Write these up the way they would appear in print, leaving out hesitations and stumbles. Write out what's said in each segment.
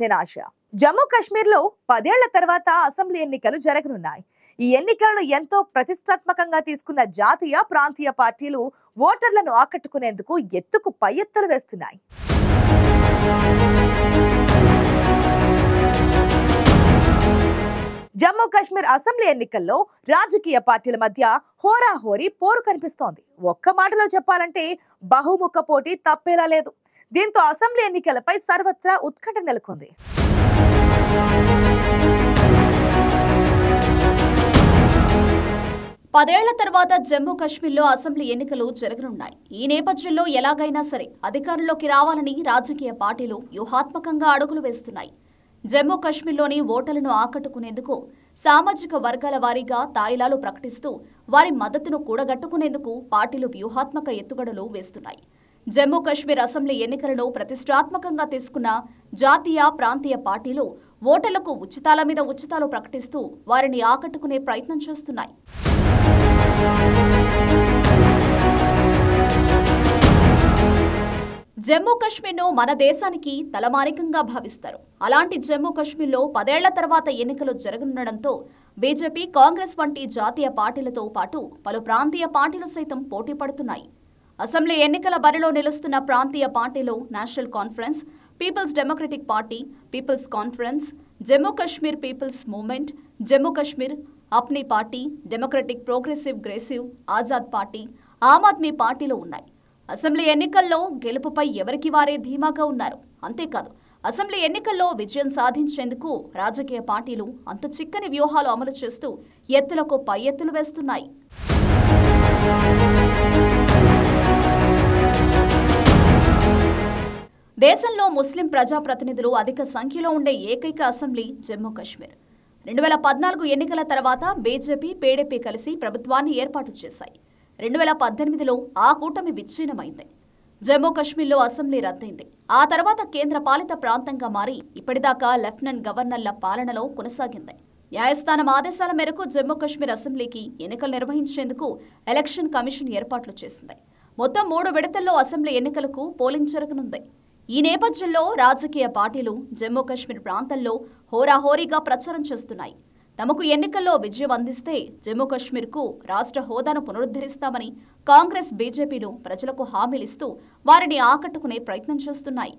నేను ఆశ. జమ్మూ కాశ్మీర్లో 10 ఏళ్ల తర్వాత అసెంబ్లీ ఎన్నికలు జరగనున్నాయి. ఈ ఎన్నికలను ఎంతో ప్రతిష్టాత్మకంగా తీసుకున్న జాతీయ, ప్రాంతీయ పార్టీలు ఓటర్లను ఆకట్టుకునేందుకు ఎత్తుకు పై ఎత్తులు వేస్తున్నాయి. జమ్మూ కాశ్మీర్ అసెంబ్లీ ఎన్నికల్లో రాజకీయ పార్టీల మధ్య హోరాహోరీ పోరు కనిపిస్తోంది. ఒక్క మాటలో చెప్పాలంటే బహుముఖ పోటీ తప్పేలా లేదు. దీంతో అసెంబ్లీ ఎన్నికలపై సర్వత్రా ఉత్కంఠ నెలకొంది. పదేళ్ల తర్వాత జమ్మూ కాశ్మీర్లో అసెంబ్లీ ఎన్నికలు జరగనున్నాయి. ఈ నేపథ్యంలో ఎలాగైనా సరే అధికారంలోకి రావాలని రాజకీయ పార్టీలు వ్యూహాత్మకంగా అడుగులు వేస్తున్నాయి. జమ్మూ కాశ్మీర్లోని ఓటర్లను ఆకట్టుకునేందుకు సామాజిక వర్గాల వారీగా తాయిలాలు ప్రకటిస్తూ వారి మద్దతును కూడగట్టుకునేందుకు పార్టీలు వ్యూహాత్మక ఎత్తుగడలు వేస్తున్నాయి. జమ్మూ కాశ్మీర్ అసెంబ్లీ ఎన్నికలను ప్రతిష్టాత్మకంగా తీసుకున్న జాతీయ, ప్రాంతీయ పార్టీలు ఓటర్లకు ఉచితాల మీద ఉచితాలు ప్రకటిస్తూ వారిని ఆకట్టుకునే ప్రయత్నం చేస్తున్నాయి. జమ్మూ కాశ్మీర్ను మన దేశానికి తలమానికంగా భావిస్తారు. అలాంటి జమ్మూ కాశ్మీర్లో 10 ఏళ్ల తర్వాత ఎన్నికలు జరగనుండడంతో బీజేపీ, కాంగ్రెస్ వంటి జాతీయ పార్టీలతో పాటు పలు ప్రాంతీయ పార్టీలు సైతం పోటీ పడుతున్నాయి. అసెంబ్లీ ఎన్నికల బరిలో నిలుస్తున్న ప్రాంతీయ పార్టీలు national conference, people's democratic party, people's conference, Jammu Kashmir people's movement, Jammu Kashmir Apni party, democratic progressive గ్రేసివ్ ఆజాద్ పార్టీ, ఆమ్ ఆద్మీ పార్టీలు ఉన్నాయి. అసెంబ్లీ ఎన్నికల్లో గెలుపుపై ఎవరికి వారే ధీమాగా ఉన్నారు. అంతేకాదు, అసెంబ్లీ ఎన్నికల్లో విజయం సాధించేందుకు రాజకీయ పార్టీలు అంత చిక్కని వ్యూహాలు అమలు చేస్తూ ఎత్తులకు పై ఎత్తులు వేస్తున్నాయి. దేశంలో ముస్లిం ప్రజాప్రతినిధులు అధిక సంఖ్యలో ఉండే ఏకైక అసెంబ్లీ జమ్మూ కాశ్మీర్. 2014 ఎన్నికల తర్వాత బీజేపీ, పీడీపీ కలిసి ప్రభుత్వాన్ని ఏర్పాటు చేశాయి. 2018లో ఆ కూటమి విచ్ఛిన్నమైంది. జమ్మూ కాశ్మీర్లో అసెంబ్లీ రద్దయింది. ఆ తర్వాత కేంద్ర పాలిత ప్రాంతంగా మారి ఇప్పటిదాకా లెఫ్టినెంట్ గవర్నర్ల పాలనలో కొనసాగింది. న్యాయస్థానం ఆదేశాల మేరకు జమ్మూ కాశ్మీర్ అసెంబ్లీకి ఎన్నికలు నిర్వహించేందుకు ఎలక్షన్ కమిషన్ ఏర్పాట్లు చేసింది. మొత్తం 3 విడతల్లో అసెంబ్లీ ఎన్నికలకు పోలింగ్ జరగనుంది. ఈ నేపథ్యంలో రాజకీయ పార్టీలు జమ్మూ కాశ్మీర్ ప్రాంతంలో హోరాహోరీగా ప్రచారం చేస్తున్నాయి. తమకు ఎన్నికల్లో విజయం అందిస్తే జమ్మూ కాశ్మీర్కు రాష్ట్ర హోదాను పునరుద్ధరిస్తామని కాంగ్రెస్, బీజేపీలు ప్రజలకు హామీలిస్తూ వారిని ఆకట్టుకునే ప్రయత్నం చేస్తున్నాయి.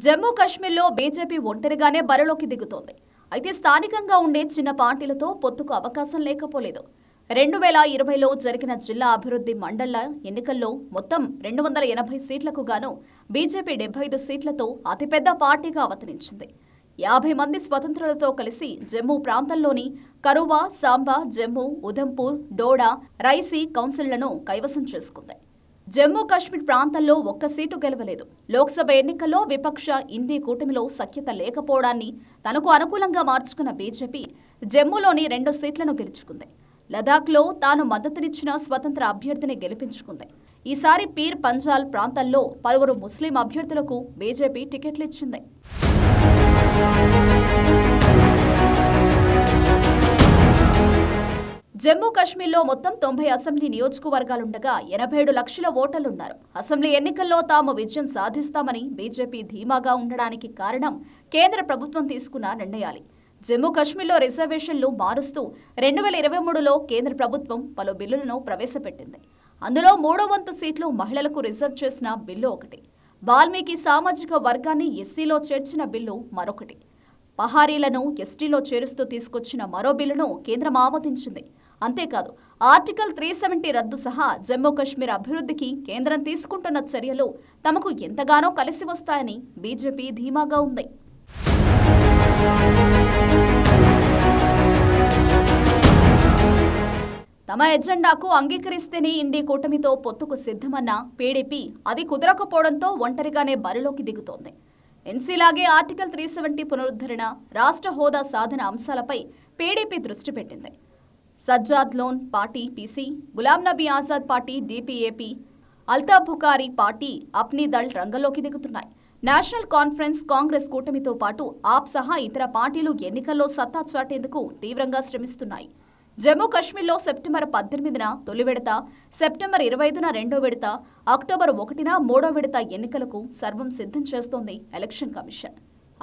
జమ్మూ కాశ్మీర్లో బీజేపీ ఒంటరిగానే బరిలోకి దిగుతోంది. అయితే స్థానికంగా ఉండే చిన్న పార్టీలతో పొత్తుకు అవకాశం లేకపోలేదు. 2020లో జరిగిన జిల్లా అభివృద్ధి మండళ్ల ఎన్నికల్లో మొత్తం 280 సీట్లకు గాను బీజేపీ 75 సీట్లతో అతిపెద్ద పార్టీగా అవతరించింది. 50 మంది స్వతంత్రులతో కలిసి జమ్మూ ప్రాంతంలోని కరువా, సాంబా, జమ్మూ, ఉధంపూర్, డోడా, రైసీ కౌన్సిళ్లను కైవసం చేసుకుంది. జమ్మూ కాశ్మీర్ ప్రాంతంలో ఒక్క సీటు గెలవలేదు. లోక్సభ ఎన్నికల్లో విపక్ష ఇండీ కూటమిలో సఖ్యత లేకపోవడాన్ని తనకు అనుకూలంగా మార్చుకున్న బీజేపీ జమ్మూలోని 2 సీట్లను గెలుచుకుంది. లదాఖ్లో తాను మద్దతునిచ్చిన స్వతంత్ర అభ్యర్థిని గెలిపించుకుంది. ఈసారి పీర్ పంజాల్ ప్రాంతాల్లో పలువురు ముస్లిం అభ్యర్థులకు బీజేపీ టికెట్లు ఇచ్చింది. జమ్మూ కాశ్మీర్లో మొత్తం 90 అసెంబ్లీ నియోజకవర్గాలుండగా 87 లక్షల ఓటర్లున్నారు. అసెంబ్లీ ఎన్నికల్లో తాము విజయం సాధిస్తామని బీజేపీ ధీమాగా ఉండడానికి కారణం కేంద్ర ప్రభుత్వం తీసుకున్న నిర్ణయాలు. జమ్మూ కాశ్మీర్లో రిజర్వేషన్లు మారుస్తూ 2023లో కేంద్ర ప్రభుత్వం పలు బిల్లులను ప్రవేశపెట్టింది. అందులో 3వ వంతు సీట్లు మహిళలకు రిజర్వ్ చేసిన బిల్లు ఒకటి. వాల్మీకి సామాజిక వర్గాన్ని ఎస్సీలో చేర్చిన బిల్లు మరొకటి. పహారీలను ఎస్టీలో చేరుస్తూ తీసుకొచ్చిన మరో బిల్లును కేంద్రం ఆమోదించింది. అంతేకాదు, ఆర్టికల్ 370 రద్దు సహా జమ్మూ కాశ్మీర్ అభివృద్ధికి కేంద్రం తీసుకుంటున్న చర్యలు తమకు ఎంతగానో కలిసి వస్తాయని బీజేపీ ధీమాగా ఉంది. తమ ఎజెండాకు అంగీకరిస్తేనే ఇండీ కూటమితో పొత్తుకు సిద్ధమన్న పీడీపీ అది కుదరకపోవడంతో ఒంటరిగానే బరిలోకి దిగుతోంది. ఎన్సీలాగే ఆర్టికల్ 370 పునరుద్ధరణ, రాష్ట్ర హోదా సాధన అంశాలపై పీడీపీ దృష్టి పెట్టింది. Sajjad Lone party PC, Ghulam Nabi Azad party DPAP, Altaf Bukhari party Apni Dal రంగంలోకి దిగుతున్నాయి. నేషనల్ కాన్ఫరెన్స్, కాంగ్రెస్ కూటమితో పాటు ఆప్ సహా ఇతర పార్టీలు ఎన్నికల్లో సత్తా చాటేందుకు తీవ్రంగా శ్రమిస్తున్నాయి. జమ్మూ కాశ్మీర్లో సెప్టెంబర్ 18న తొలి విడత, సెప్టెంబర్ 25న రెండో విడత, అక్టోబర్ 1న మూడో విడత ఎన్నికలకు సర్వం సిద్ధం చేస్తోంది ఎలక్షన్ కమిషన్.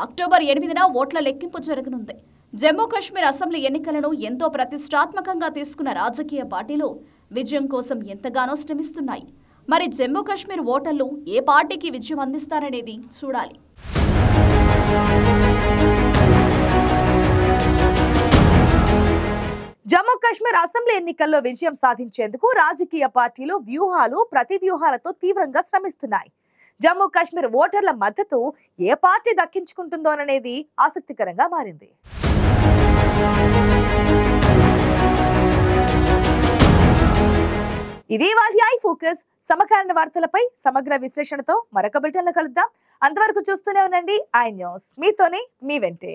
అక్టోబర్ 8న ఓట్ల లెక్కింపు జరగనుంది. జమ్మూ కాశ్మీర్ అసెంబ్లీ ఎన్నికలను ఎంతో ప్రతిష్టాత్మకంగా తీసుకున్న రాజకీయ పార్టీలు విజయం కోసం ఎంతగానో శ్రమిస్తున్నాయి. మరి జమ్మూ కాశ్మీర్ ఓటర్లు ఏ పార్టీకి విజయం అందిస్తారనేది చూడాలి. జమ్మూ కాశ్మీర్ అసెంబ్లీ ఎన్నికల్లో విజయం సాధించేందుకు రాజకీయ పార్టీలు వ్యూహాలు, ప్రతి వ్యూహాలతో తీవ్రంగా శ్రమిస్తున్నాయి. జమ్మూ కాశ్మీర్ ఓటర్ల మద్దతు ఏ పార్టీ దక్కించుకుంటుందోననేది ఆసక్తికరంగా మారింది. ఇది వాటి ఐ ఫోకస్. సమకాలీన వార్తలపై సమగ్ర విశ్లేషణతో మరొక బులెటిన్లో కలుద్దాం. అంతవరకు చూస్తూనే ఉండండి ఐ న్యూస్. మీతోనే మీ వెంటే.